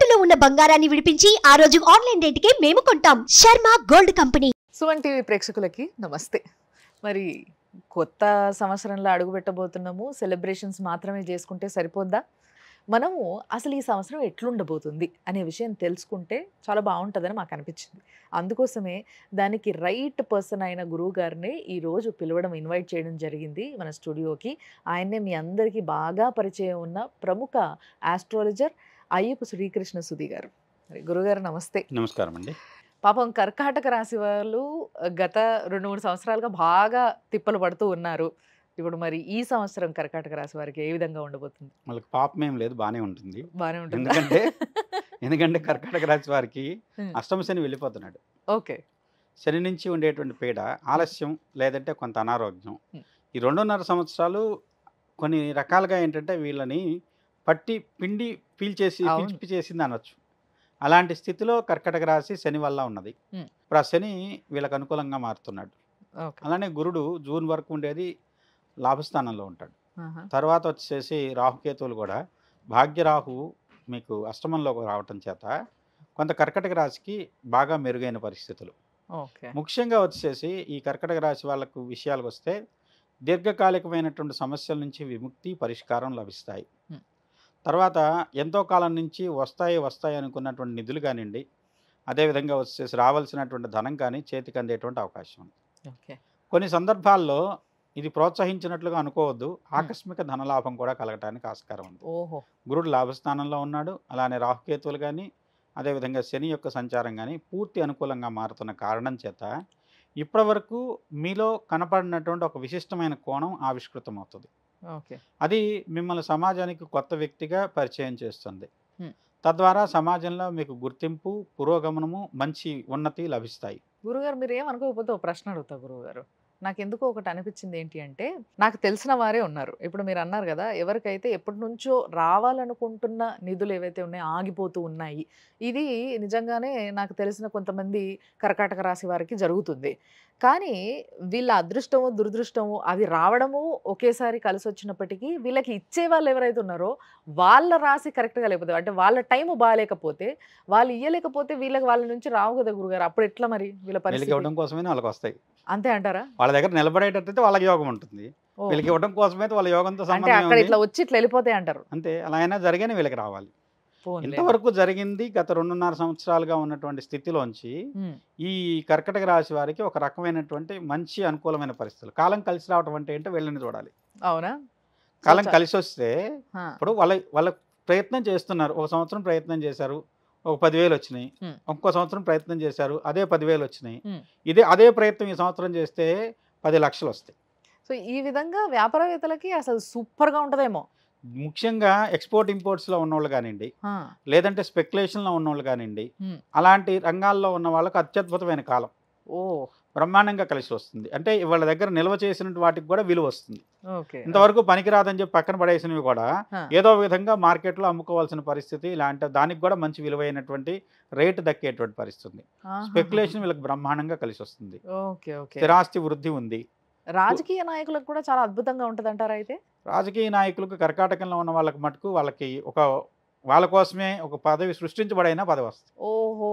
తాకట్టులో ఉన్న బంగారాన్ని విడిపించి ఆ రోజు ఆన్లైన్ రేటుకే మేము కొంటాం. Sharma gold company. Suman TV ప్రేక్షకులకి నమస్తే. మరి కొత్త సంవత్సరంలో అడుగుపెట్టబోతున్నాము. సెలబ్రేషన్స్ మాత్రమే చేసుకుంటే సరిపోద్దా? మనము అసలు ఈ సంవత్సరం ఎట్లుండబోతుంది అనే విషయం తెలుసుకుంటే చాలా బాగుంటుందని మాకు అనిపించింది. అందుకోసమే దానికి రైట్ పర్సన్ అయిన గురువు గారిని ఈరోజు పిలవడం, ఇన్వైట్ చేయడం జరిగింది మన స్టూడియోకి. ఆయన్నే మీ అందరికీ బాగా పరిచయం ఉన్న ప్రముఖ ఆస్ట్రాలజర్ అయ్యప్ప శ్రీకృష్ణ సుధీ గారు. మరి గురుగారు నమస్తే. నమస్కారం అండి. పాపం కర్కాటక రాశి వాళ్ళు గత 2-3 సంవత్సరాలుగా బాగా తిప్పలు పడుతూ ఉన్నారు. ఇప్పుడు మరి ఈ సంవత్సరం కర్కాటక రాశి వారికి ఏ విధంగా ఉండబోతుంది? వాళ్ళకి పాపం ఏం లేదు, బాగానే ఉంటుంది. బాగానే ఉంటుంది. ఎందుకంటే కర్కాటక రాశి వారికి అష్టమ శని వెళ్ళిపోతున్నాడు. ఓకే. శని నుంచి ఉండేటువంటి పీడ, ఆలస్యం లేదంటే కొంత అనారోగ్యం, ఈ 2.5 సంవత్సరాలు కొన్ని రకాలుగా ఏంటంటే వీళ్ళని పట్టి పిండి పిలిపి చేసింది అనొచ్చు. అలాంటి స్థితిలో కర్కాటక రాశి శని వల్ల ఉన్నది. ఇప్పుడు ఆ శని వీళ్ళకి అనుకూలంగా మారుతున్నాడు. అలానే గురుడు జూన్ వరకు ఉండేది లాభస్థానంలో ఉంటాడు. తర్వాత వచ్చేసి రాహుకేతువులు కూడా, భాగ్యరాహు మీకు అష్టమంలోకి రావటం చేత కొంత కర్కాటక రాశికి బాగా మెరుగైన పరిస్థితులు. ముఖ్యంగా వచ్చేసి ఈ కర్కాటక రాశి వాళ్ళకు విషయాలకు వస్తే దీర్ఘకాలికమైనటువంటి సమస్యల నుంచి విముక్తి, పరిష్కారం లభిస్తాయి. తర్వాత ఎంతో కాలం నుంచి వస్తాయి అనుకున్నటువంటి నిధులు కానివ్వండి, అదేవిధంగా వచ్చేసి రావాల్సినటువంటి ధనం కానీ చేతికి అందేటువంటి అవకాశం ఉంది. కొన్ని సందర్భాల్లో ఇది ప్రోత్సహించినట్లుగా అనుకోవద్దు, ఆకస్మిక ధనలాభం కూడా కలగటానికి ఆస్కారం ఉంది. గురుడు లాభస్థానంలో ఉన్నాడు. అలానే రాహుకేతువులు కానీ, అదేవిధంగా శని యొక్క సంచారం కానీ పూర్తి అనుకూలంగా మారుతున్న కారణం చేత ఇప్పటి వరకు మీలో కనపడినటువంటి ఒక విశిష్టమైన కోణం ఆవిష్కృతం అవుతుంది. అది మిమ్మల్ని సమాజానికి కొత్త వ్యక్తిగా పరిచయం చేస్తుంది. తద్వారా సమాజంలో మీకు గుర్తింపు, పురోగమనము, మంచి ఉన్నతి లభిస్తాయి. గురుగారు, మీరు ఏమనుకోకపోతే ఒక ప్రశ్న అడుగుతా గురువుగారు. నాకు ఎందుకో ఒకటి అనిపించింది. ఏంటి అంటే, నాకు తెలిసిన వారే ఉన్నారు. ఇప్పుడు మీరు అన్నారు కదా, ఎవరికైతే ఎప్పటి నుంచో రావాలనుకుంటున్న నిధులు ఏవైతే ఉన్నాయో ఆగిపోతూ ఉన్నాయి. ఇది నిజంగానే నాకు తెలిసిన కొంతమంది కర్కాటక రాశి వారికి జరుగుతుంది. కానీ వీళ్ళ అదృష్టము, దురదృష్టము అవి రావడము ఒకేసారి కలిసి వచ్చినప్పటికీ వీళ్ళకి ఇచ్చే వాళ్ళు ఎవరైతే ఉన్నారో వాళ్ళ రాశి కరెక్ట్గా లేకపోతే, అంటే వాళ్ళ టైము బాగాలేకపోతే, వాళ్ళు ఇయ్యలేకపోతే వీళ్ళకి వాళ్ళ నుంచి రావు కదా గురుగారు. అప్పుడు ఎట్లా మరి వీళ్ళ పరిస్థితి? ఇవ్వడం కోసమే వాళ్ళకి వస్తాయి. అంతే అంటారా? వాళ్ళ దగ్గర నిలబడేటట్టయితే వాళ్ళకి యోగం ఉంటుంది. వీళ్ళకి ఇవ్వడం కోసమే వాళ్ళ యోగంతో అంటే అక్కడ ఇట్లా వచ్చి ఇట్లా వెళ్ళిపోతాయి అంటారు. అంతే. అలా అయినా జరిగానే వీళ్ళకి రావాలి. ఇంతవరకు జరిగింది గత 2.5 సంవత్సరాలుగా ఉన్నటువంటి స్థితిలోంచి ఈ కర్కాటక రాశి వారికి ఒక రకమైనటువంటి మంచి అనుకూలమైన పరిస్థితులు. కాలం కలిసి రావడం అంటే ఏంటో వీళ్ళని చూడాలి. అవునా? కాలం కలిసి వస్తే ఇప్పుడు వాళ్ళ ప్రయత్నం చేస్తున్నారు. ఒక సంవత్సరం ప్రయత్నం చేశారు, ఒక 10,000 వచ్చినాయి. ఇంకో సంవత్సరం ప్రయత్నం చేశారు, అదే 10,000 వచ్చినాయి. అదే ప్రయత్నం ఈ సంవత్సరం చేస్తే 10 లక్షలు వస్తాయి. సో ఈ విధంగా వ్యాపారవేత్తలకి అసలు సూపర్గా ఉంటుందేమో. ముఖ్యంగా ఎక్స్పోర్ట్ ఇంపోర్ట్స్లో ఉన్నవాళ్ళు కానివ్వండి, లేదంటే స్పెక్యులేషన్లో ఉన్నవాళ్ళు కానివ్వండి, అలాంటి రంగాల్లో ఉన్న వాళ్ళకి అత్యద్భుతమైన కాలం. బ్రహ్మాండంగా కలిసి వస్తుంది. అంటే వాళ్ళ దగ్గర నిల్వ చేసిన వాటికి కూడా విలువ వస్తుంది. ఇంతవరకు పనికిరాదని చెప్పి పక్కన పడేసినవి కూడా ఏదో విధంగా మార్కెట్లో అమ్ముకోవాల్సిన పరిస్థితి, ఇలాంటి దానికి కూడా మంచి విలువైనటువంటి రేటు దక్కేటువంటి పరిస్థితి. స్పెక్యులేషన్ వీళ్ళకి బ్రహ్మాండంగా కలిసి వస్తుంది. స్థిరాస్తి వృద్ధి ఉంది. రాజకీయ నాయకులకు కూడా చాలా అద్భుతంగా ఉంటుంది అంటారా? అయితే రాజకీయ నాయకులకు కర్కాటకంలో ఉన్న వాళ్ళకి మటుకు వాళ్ళకి వాళ్ళ కోసమే ఒక పదవి సృష్టించబడైన పదవి వస్తుంది. ఓహో,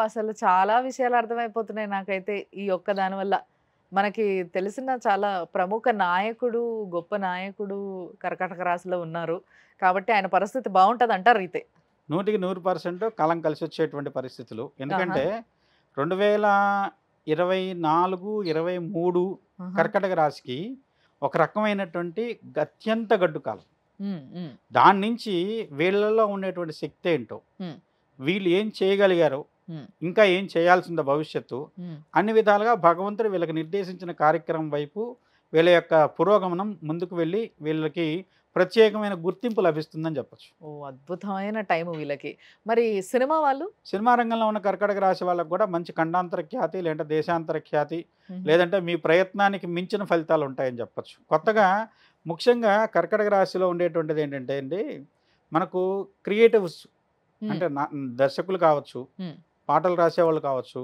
అసలు చాలా విషయాలు అర్థమైపోతున్నాయి నాకైతే ఈ ఒక్క దానివల్ల. మనకి తెలిసిన చాలా ప్రముఖ నాయకుడు, గొప్ప నాయకుడు కర్కాటక రాశిలో ఉన్నారు కాబట్టి ఆయన పరిస్థితి బాగుంటుంది అంటారు. అయితే 100% కాలం కలిసి వచ్చేటువంటి పరిస్థితులు. ఎందుకంటే 2024-23 కర్కాటక రాశికి ఒక రకమైనటువంటి అత్యంత గడ్డు కాలం. దాని నుంచి వీళ్ళలో ఉండేటువంటి శక్తి ఏంటో, వీళ్ళు ఏం చేయగలిగారో, ఇంకా ఏం చేయాల్సిందో భవిష్యత్తు, అన్ని విధాలుగా భగవంతుడు వీళ్ళకి నిర్దేశించిన కార్యక్రమం వైపు వీళ్ళ యొక్క పురోగమనం ముందుకు వెళ్ళి వీళ్ళకి ప్రత్యేకమైన గుర్తింపు లభిస్తుందని చెప్పచ్చు. అద్భుతమైన టైం వీళ్ళకి. మరి సినిమా వాళ్ళు, సినిమా రంగంలో ఉన్న కర్కాటక రాశి వాళ్ళకు కూడా మంచి ఖండాంతర ఖ్యాతి, లేదంటే దేశాంతర ఖ్యాతి, లేదంటే మీ ప్రయత్నానికి మించిన ఫలితాలు ఉంటాయని చెప్పచ్చు. కొత్తగా ముఖ్యంగా కర్కాటక రాశిలో ఉండేటువంటిది ఏంటంటే అండి, మనకు క్రియేటివ్స్ అంటే దర్శకులు కావచ్చు, పాటలు రాసేవాళ్ళు కావచ్చు,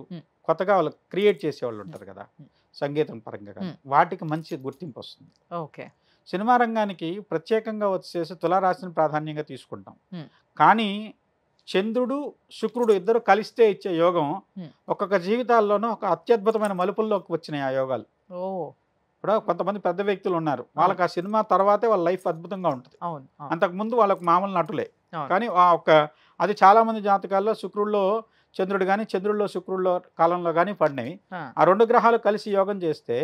కొత్తగా వాళ్ళు క్రియేట్ చేసేవాళ్ళు ఉంటారు కదా సంగీతం పరంగా, వాటికి మంచి గుర్తింపు వస్తుంది. ఓకే. సినిమా రంగానికి ప్రత్యేకంగా వచ్చేసి తులారాశిని ప్రాధాన్యంగా తీసుకుంటాం. కానీ చంద్రుడు శుక్రుడు ఇద్దరు కలిస్తే ఇచ్చే యోగం Hmm. ఒక్కొక్క జీవితాల్లోనూ ఒక అత్యద్భుతమైన మలుపుల్లోకి వచ్చినాయి ఆ యోగాలు. ఓ ఇప్పుడు కొంతమంది పెద్ద వ్యక్తులు ఉన్నారు, వాళ్ళకి ఆ సినిమా తర్వాతే వాళ్ళ లైఫ్ అద్భుతంగా ఉంటుంది. అవును అవును అంతకుముందు వాళ్ళకు మామూలు నటులే. అవును. కానీ ఆ ఒక్క అది చాలామంది జాతకాల్లో శుక్రుల్లో చంద్రుడు కానీ చంద్రుల్లో శుక్రుల్లో కాలంలో కానీ పడినవి. ఆ, ఆ రెండు గ్రహాలు కలిసి యోగం చేస్తే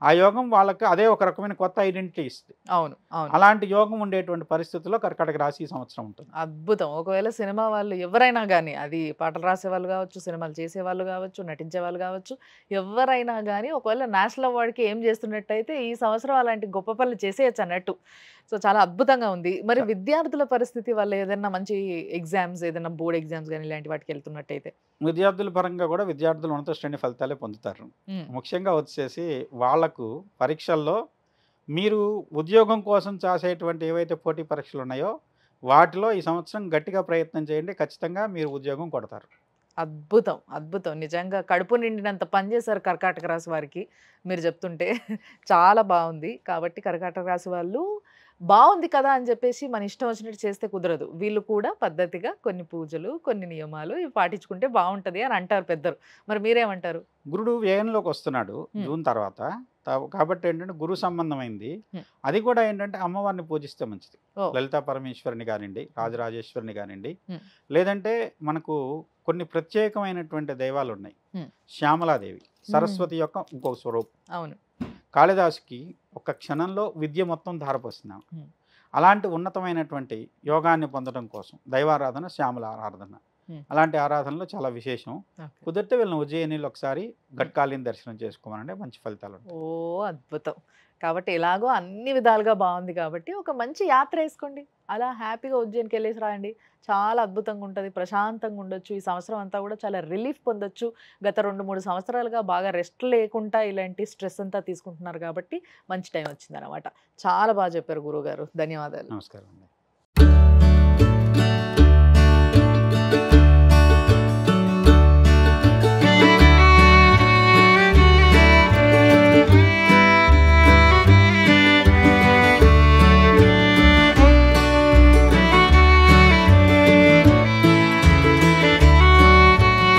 ఆ యోగం వాళ్ళకి అదే ఒక రకమైన కొత్త ఐడెంటిటీ ఇస్తుంది. అవును అవును అలాంటి యోగం ఉండేటువంటి పరిస్థితుల్లో కర్కాటక రాశి ఈ సంవత్సరం ఉంటుంది. అద్భుతం. ఒకవేళ సినిమా వాళ్ళు ఎవరైనా గానీ, అది పాటలు రాసేవాళ్ళు గావచ్చు, సినిమాలు చేసేవాళ్ళు గావచ్చు, నటించేవాళ్ళు గావచ్చు, ఎవరైనా గానీ ఒకవేళ నేషనల్ అవార్డ్‌కి ఎయిమ్ చేస్తున్నట్టయితే ఈ సంవత్సరం అలాంటి గొప్ప పనులు చేసేయొచ్చు అన్నట్టు. సో, చాలా అద్భుతంగా ఉంది. మరి విద్యార్థుల పరిస్థితి వాళ్ళు ఏదైనా మంచి ఎగ్జామ్స్, ఏదైనా బోర్డ్ ఎగ్జామ్స్ గానీ ఇలాంటి వాటికి వెళ్తున్నట్టయితే? విద్యార్థుల పరంగా కూడా విద్యార్థులు ఉన్నత శ్రేణి ఫలితాలే పొందుతారు. హ్మ్. ముఖ్యంగా వచ్చేసి వాళ్లకు పరీక్షల్లో మీరు ఉద్యోగం కోసం చేసేటువంటి ఏవైతే పోటీ పరీక్షలు ఉన్నాయో వాటిలో ఈ సంవత్సరం గట్టిగా ప్రయత్నం చేయండి, ఖచ్చితంగా మీరు ఉద్యోగం కొడతారు. అద్భుతం. అద్భుతం. నిజంగా కడుపు నిండినంత పని చేశారు కర్కాటక రాశి వారికి మీరు చెప్తుంటే. చాలా బావుంది. కాబట్టి కర్కాటక రాశి వాళ్ళు బావుంది కదా అని చెప్పేసి మన ఇష్టం వచ్చినట్టు చేస్తే కుదరదు. వీళ్ళు కూడా పద్ధతిగా కొన్ని పూజలు, కొన్ని నియమాలు ఇవి పాటించుకుంటే బావుంటది అని అంటారు పెద్దలు. మరి మీరేమంటారు? గురుడు వ్యయంలోకి వస్తున్నాడు హ్మ్. జూన్ తర్వాత. కాబట్టి ఏంటంటే గురు సంబంధమైంది. హ్మ్. అది కూడా ఏంటంటే అమ్మవారిని పూజిస్తే మంచిది. ఓహ్! లలితా పరమేశ్వరిని కానివ్వండి, రాజరాజేశ్వరిని కానివ్వండి, హ్మ్. లేదంటే మనకు కొన్ని ప్రత్యేకమైనటువంటి దైవాలు ఉన్నాయి. హ్మ్. శ్యామలాదేవి హ్మ్. సరస్వతి యొక్క ఇంకొక స్వరూపం. అవును. కాళిదాసుకి ఒక క్షణంలో విద్య మొత్తం ధారపోస్తున్నాం. హ్మ్. అలాంటి ఉన్నతమైనటువంటి యోగాన్ని పొందడం కోసం దైవారాధన, శ్యామల ఆరాధన, హ్మ్. అలాంటి ఆరాధనలో చాలా విశేషం. ఓకే. కుదిరితే వీళ్ళని ఉజ్జయినిలో ఒకసారి గట్కాళిని దర్శనం చేసుకోమనంటే మంచి ఫలితాలు ఉంటాయి. ఓహ్! అద్భుతం. కాబట్టి ఎలాగో అన్ని విధాలుగా బావుంది కాబట్టి ఒక మంచి యాత్ర ఏసుకోండి. అలా హ్యాపీగా ఉజ్జయినికెళ్ళేసి రాండి. చాలా అద్భుతంగా ఉంటది. ప్రశాంతంగా ఉండొచ్చు. ఈ సంవత్సరం అంతా కూడా చాలా రిలీఫ్ పొందొచ్చు. గత 2, 3 సంవత్సరాలుగా బాగా రెస్ట్ లేకుండా ఇలాంటి స్ట్రెస్ అంతా తీసుకుంటున్నారు కాబట్టి మంచి టైం వచ్చిందనమాట. చాలా బాగా చెప్పారు గురువుగారు. ధన్యవాదాలు. నమస్కారం అండి.